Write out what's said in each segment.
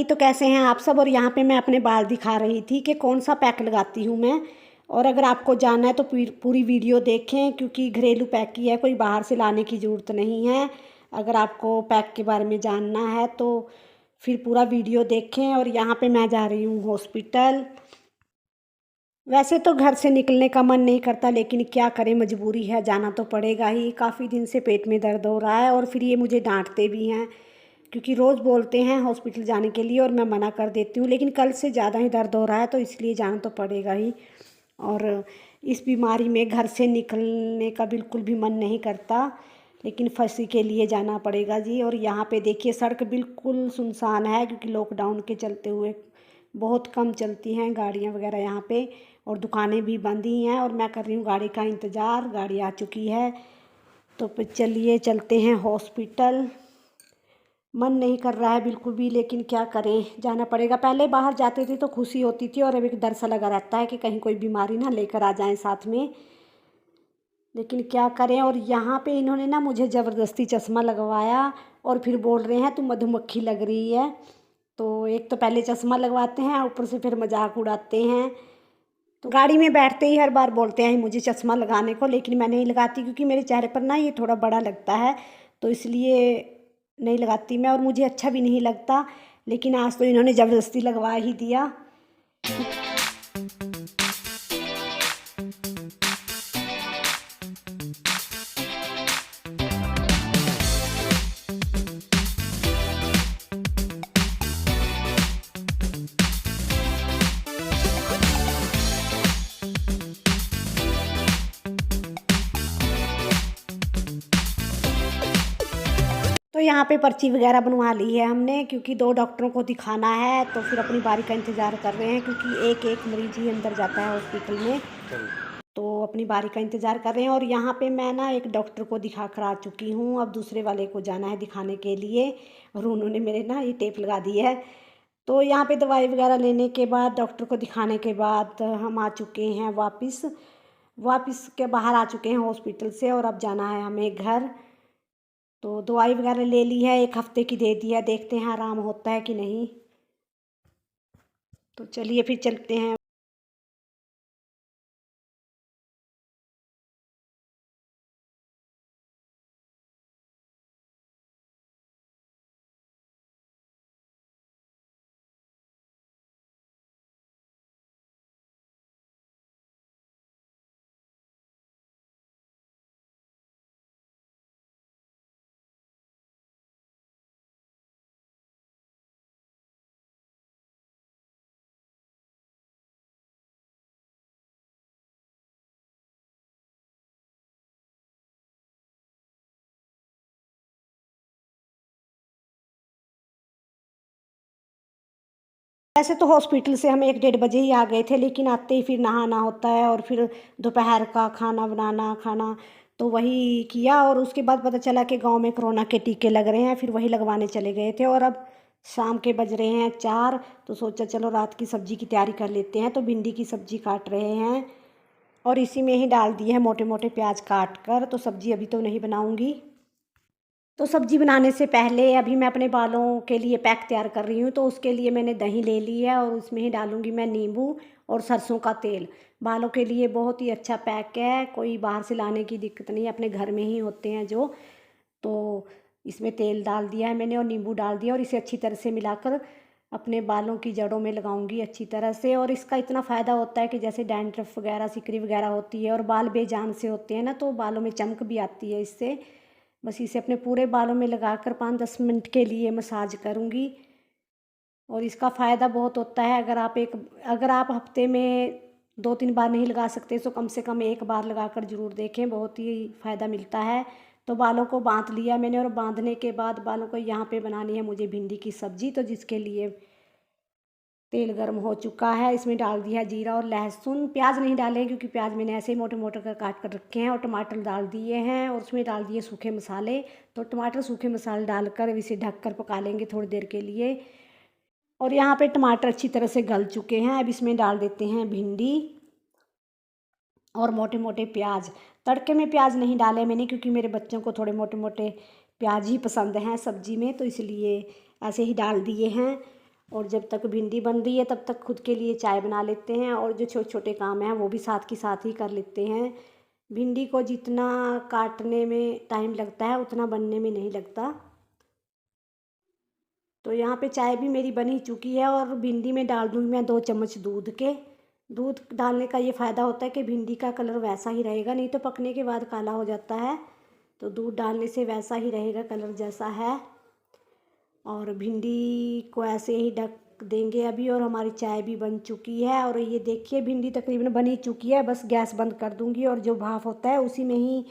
तो कैसे हैं आप सब। और यहाँ पे मैं अपने बाल दिखा रही थी कि कौन सा पैक लगाती हूँ मैं। और अगर आपको जानना है तो पूरी वीडियो देखें, क्योंकि घरेलू पैक ही है, कोई बाहर से लाने की ज़रूरत नहीं है। अगर आपको पैक के बारे में जानना है तो फिर पूरा वीडियो देखें। और यहाँ पे मैं जा रही हूँ हॉस्पिटल। वैसे तो घर से निकलने का मन नहीं करता, लेकिन क्या करें, मजबूरी है, जाना तो पड़ेगा ही। काफ़ी दिन से पेट में दर्द हो रहा है और फिर ये मुझे डांटते भी हैं, क्योंकि रोज़ बोलते हैं हॉस्पिटल जाने के लिए और मैं मना कर देती हूँ। लेकिन कल से ज़्यादा ही दर्द हो रहा है तो इसलिए जाना तो पड़ेगा ही। और इस बीमारी में घर से निकलने का बिल्कुल भी मन नहीं करता, लेकिन फंसी के लिए जाना पड़ेगा जी। और यहाँ पे देखिए सड़क बिल्कुल सुनसान है, क्योंकि लॉकडाउन के चलते हुए बहुत कम चलती हैं गाड़ियाँ वगैरह यहाँ पे, और दुकानें भी बंद ही हैं। और मैं कर रही हूँ गाड़ी का इंतज़ार, गाड़ी आ चुकी है। तो फिर चलिए चलते हैं हॉस्पिटल। मन नहीं कर रहा है बिल्कुल भी, लेकिन क्या करें, जाना पड़ेगा। पहले बाहर जाते थे तो खुशी होती थी, और अब एक डर सा लगा रहता है कि कहीं कोई बीमारी ना लेकर आ जाए साथ में, लेकिन क्या करें। और यहाँ पे इन्होंने ना मुझे ज़बरदस्ती चश्मा लगवाया और फिर बोल रहे हैं तुम मधुमक्खी लग रही है। तो एक तो पहले चश्मा लगवाते हैं, ऊपर से फिर मजाक उड़ाते हैं। तो गाड़ी में बैठते ही हर बार बोलते हैं मुझे चश्मा लगाने को, लेकिन मैं नहीं लगाती, क्योंकि मेरे चेहरे पर ना ये थोड़ा बड़ा लगता है, तो इसलिए नहीं लगाती मैं, और मुझे अच्छा भी नहीं लगता। लेकिन आज तो इन्होंने ज़बरदस्ती लगवा ही दिया। तो यहाँ पे पर्ची वगैरह बनवा ली है हमने, क्योंकि 2 डॉक्टरों को दिखाना है, तो फिर अपनी बारी का इंतज़ार कर रहे हैं, क्योंकि एक एक मरीज ही अंदर जाता है हॉस्पिटल में। तो अपनी बारी का इंतज़ार कर रहे हैं। और यहाँ पे मैं ना एक डॉक्टर को दिखा कर आ चुकी हूँ, अब दूसरे वाले को जाना है दिखाने के लिए। और उन्होंने मेरे ना ये टेप लगा दी है। तो यहाँ पे दवाई वगैरह लेने के बाद, डॉक्टर को दिखाने के बाद हम आ चुके हैं वापस वापस के बाहर आ चुके हैं हॉस्पिटल से, और अब जाना है हमें घर। तो दवाई वगैरह ले ली है, 1 हफ्ते की दे दी है, देखते हैं आराम होता है कि नहीं। तो चलिए फिर चलते हैं। वैसे तो हॉस्पिटल से हम 1 डेढ़ बजे ही आ गए थे, लेकिन आते ही फिर नहाना होता है, और फिर दोपहर का खाना बनाना खाना, तो वही किया। और उसके बाद पता चला कि गांव में कोरोना के टीके लग रहे हैं, फिर वही लगवाने चले गए थे। और अब शाम के बज रहे हैं 4, तो सोचा चलो रात की सब्ज़ी की तैयारी कर लेते हैं। तो भिंडी की सब्ज़ी काट रहे हैं, और इसी में ही डाल दिए हैं मोटे मोटे प्याज काट कर। तो सब्ज़ी अभी तो नहीं बनाऊँगी। तो सब्ज़ी बनाने से पहले अभी मैं अपने बालों के लिए पैक तैयार कर रही हूँ। तो उसके लिए मैंने दही ले ली है, और उसमें ही डालूँगी मैं नींबू और सरसों का तेल। बालों के लिए बहुत ही अच्छा पैक है, कोई बाहर से लाने की दिक्कत नहीं है, अपने घर में ही होते हैं जो। तो इसमें तेल डाल दिया है मैंने और नींबू डाल दिया, और इसे अच्छी तरह से मिलाकर अपने बालों की जड़ों में लगाऊंगी अच्छी तरह से। और इसका इतना फ़ायदा होता है कि जैसे डैंड्रफ वगैरह, सिकरी वगैरह होती है और बाल बेजान से होते हैं ना, तो बालों में चमक भी आती है इससे। बस इसे अपने पूरे बालों में लगाकर 5-10 मिनट के लिए मसाज करूँगी। और इसका फ़ायदा बहुत होता है। अगर आप हफ्ते में 2-3 बार नहीं लगा सकते, तो कम से कम 1 बार लगाकर ज़रूर देखें, बहुत ही फ़ायदा मिलता है। तो बालों को बांध लिया मैंने, और बांधने के बाद बालों को यहाँ पे बनानी है मुझे भिंडी की सब्ज़ी। तो जिसके लिए तेल गर्म हो चुका है, इसमें डाल दिया जीरा और लहसुन। प्याज नहीं डाले, क्योंकि प्याज मैंने ऐसे ही मोटे मोटे कर काट कर रखे हैं। और टमाटर डाल दिए हैं, और उसमें डाल दिए सूखे मसाले। तो टमाटर सूखे मसाले डालकर इसे ढककर पका लेंगे थोड़ी देर के लिए। और यहाँ पे टमाटर अच्छी तरह से गल चुके हैं। अब इसमें डाल देते हैं भिंडी और मोटे मोटे प्याज। तड़के में प्याज नहीं डाले मैंने, क्योंकि मेरे बच्चों को थोड़े मोटे मोटे प्याज ही पसंद हैं सब्ज़ी में, तो इसलिए ऐसे ही डाल दिए हैं। और जब तक भिंडी बन रही है तब तक खुद के लिए चाय बना लेते हैं, और जो छोटे छोटे काम हैं वो भी साथ के साथ ही कर लेते हैं। भिंडी को जितना काटने में टाइम लगता है उतना बनने में नहीं लगता। तो यहाँ पे चाय भी मेरी बन ही चुकी है, और भिंडी में डाल दूँगी मैं 2 चम्मच दूध के। दूध डालने का ये फ़ायदा होता है कि भिंडी का कलर वैसा ही रहेगा, नहीं तो पकने के बाद काला हो जाता है। तो दूध डालने से वैसा ही रहेगा कलर जैसा है। और भिंडी को ऐसे ही ढक देंगे अभी, और हमारी चाय भी बन चुकी है। और ये देखिए भिंडी तकरीबन बन ही चुकी है, बस गैस बंद कर दूँगी, और जो भाप होता है उसी में ही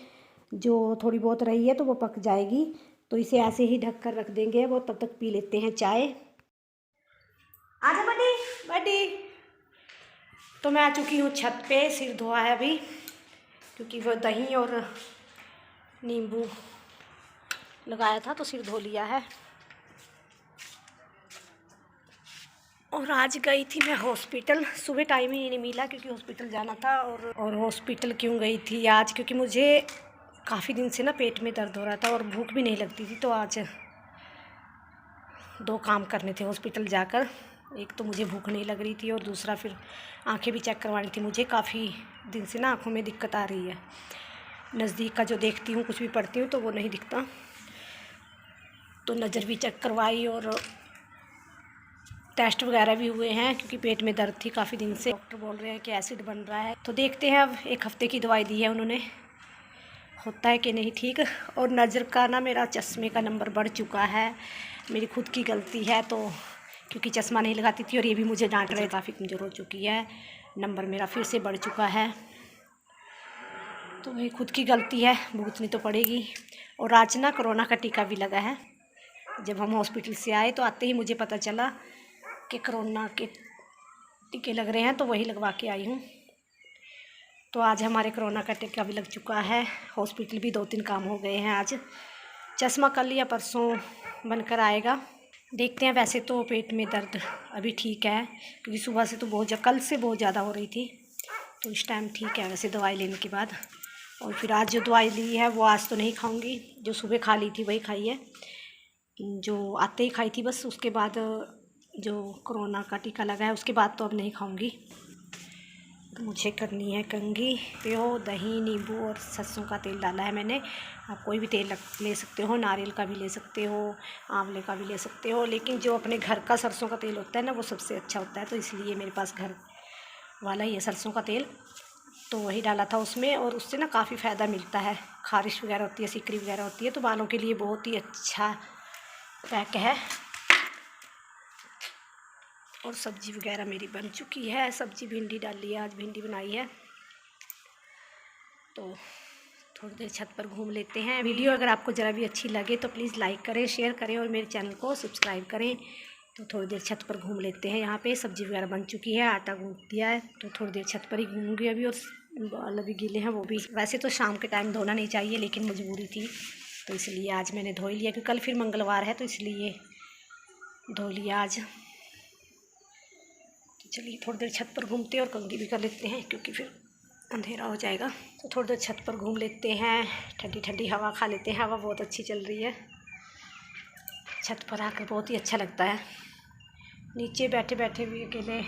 जो थोड़ी बहुत रही है तो वो पक जाएगी। तो इसे ऐसे ही ढक कर रख देंगे, वो तब तक पी लेते हैं चाय। आजा बड़ी बड़ी। तो मैं आ चुकी हूँ छत पे, सिर धोआ है अभी, क्योंकि वो दही और नींबू लगाया था तो सिर धो लिया है। और आज गई थी मैं हॉस्पिटल, सुबह टाइम ही नहीं मिला क्योंकि हॉस्पिटल जाना था। और हॉस्पिटल क्यों गई थी आज, क्योंकि मुझे काफ़ी दिन से ना पेट में दर्द हो रहा था और भूख भी नहीं लगती थी। तो आज 2 काम करने थे हॉस्पिटल जाकर। एक तो मुझे भूख नहीं लग रही थी, और दूसरा फिर आंखें भी चेक करवानी थी मुझे। काफ़ी दिन से ना आँखों में दिक्कत आ रही है, नज़दीक का जो देखती हूँ कुछ भी पढ़ती हूँ तो वो नहीं दिखता। तो नज़र भी चेक करवाई और टेस्ट वगैरह भी हुए हैं, क्योंकि पेट में दर्द थी काफ़ी दिन से। डॉक्टर बोल रहे हैं कि एसिड बन रहा है। तो देखते हैं, अब 1 हफ़्ते की दवाई दी है उन्होंने, होता है कि नहीं ठीक। और नज़र का ना मेरा चश्मे का नंबर बढ़ चुका है, मेरी खुद की गलती है। तो क्योंकि चश्मा नहीं लगाती थी और ये भी मुझे डांट रहे, काफ़ी कमज़ोर हो चुकी है, नंबर मेरा फिर से बढ़ चुका है। तो मेरी खुद की गलती है, भुगतनी तो पड़ेगी। और आज ना कोरोना का टीका भी लगा है। जब हम हॉस्पिटल से आए तो आते ही मुझे पता चला कि कोरोना के टीके लग रहे हैं, तो वही लगवा के आई हूँ। तो आज हमारे कोरोना का टीका भी लग चुका है। हॉस्पिटल भी 2-3 काम हो गए हैं आज। चश्मा कल या परसों बनकर आएगा, देखते हैं। वैसे तो पेट में दर्द अभी ठीक है, क्योंकि सुबह से तो कल से बहुत ज़्यादा हो रही थी, तो इस टाइम ठीक है वैसे दवाई लेने के बाद। और फिर आज जो दवाई ली है वो आज तो नहीं खाऊंगी, जो सुबह खा ली थी वही खाई है, जो आते ही खाई थी बस। उसके बाद जो कोरोना का टीका लगा है उसके बाद तो अब नहीं खाऊंगी। तो मुझे करनी है कंघी। प्यो दही नींबू और सरसों का तेल डाला है मैंने। आप कोई भी तेल ले सकते हो, नारियल का भी ले सकते हो, आंवले का भी ले सकते हो, लेकिन जो अपने घर का सरसों का तेल होता है ना वो सबसे अच्छा होता है। तो इसलिए मेरे पास घर वाला ही है सरसों का तेल, तो वही डाला था उसमें। और उससे ना काफ़ी फ़ायदा मिलता है, खारिश वगैरह होती है, सिकरी वगैरह होती है, तो बालों के लिए बहुत ही अच्छा पैक है। और सब्ज़ी वगैरह मेरी बन चुकी है, सब्ज़ी भिंडी डाली है, आज भिंडी बनाई है। तो थोड़ी देर छत पर घूम लेते हैं। वीडियो अगर आपको ज़रा भी अच्छी लगे तो प्लीज़ लाइक करें, शेयर करें और मेरे चैनल को सब्सक्राइब करें। तो थोड़ी देर छत पर घूम लेते हैं। यहाँ पे सब्ज़ी वगैरह बन चुकी है, आटा गूँथ दिया है, तो थोड़ी देर छत पर ही घूमूंगी अभी। और बाल भी गीले हैं वो भी। वैसे तो शाम के टाइम धोना नहीं चाहिए, लेकिन मजबूरी थी तो इसलिए आज मैंने धो लिया, क्योंकि कल फिर मंगलवार है तो इसलिए धो लिया आज। चलिए थोड़ी देर छत पर घूमते हैं और कंघी भी कर लेते हैं, क्योंकि फिर अंधेरा हो जाएगा। तो थोड़ी देर छत पर घूम लेते हैं, ठंडी ठंडी हवा खा लेते हैं। हवा बहुत अच्छी चल रही है, छत पर आकर बहुत ही अच्छा लगता है। नीचे बैठे बैठे भी अकेले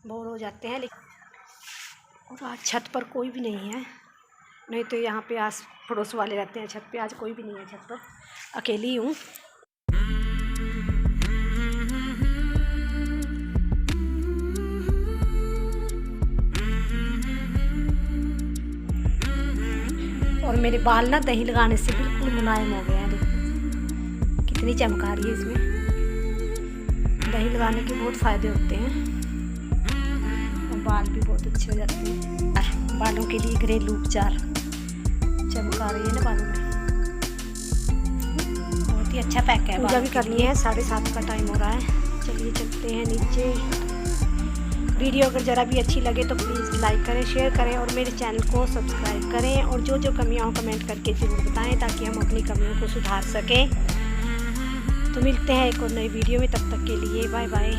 बोर हो जाते हैं। लेकिन और आज छत पर कोई भी नहीं है, नहीं तो यहाँ पे आस पड़ोस वाले रहते हैं छत पे। आज कोई भी नहीं है छत पर, अकेली हूँ। और मेरे बाल ना दही लगाने से बिल्कुल मुलायम हो गए हैं। देखो कितनी चमक आ रही है इसमें। दही लगाने के बहुत फ़ायदे होते हैं और बाल भी बहुत अच्छे हो जाते हैं। बालों के लिए घरेलू उपचार, चमक आ रही है ना बालों में, बहुत ही अच्छा पैक है। पूजा भी करनी है, 7:30 का टाइम हो रहा है। चलिए चलते हैं नीचे। वीडियो अगर ज़रा भी अच्छी लगे तो प्लीज़ लाइक करें, शेयर करें और मेरे चैनल को सब्सक्राइब करें। और जो जो कमियां हो कमेंट करके ज़रूर बताएं, ताकि हम अपनी कमियों को सुधार सकें। तो मिलते हैं एक और नई वीडियो में, तब तक के लिए बाय बाय।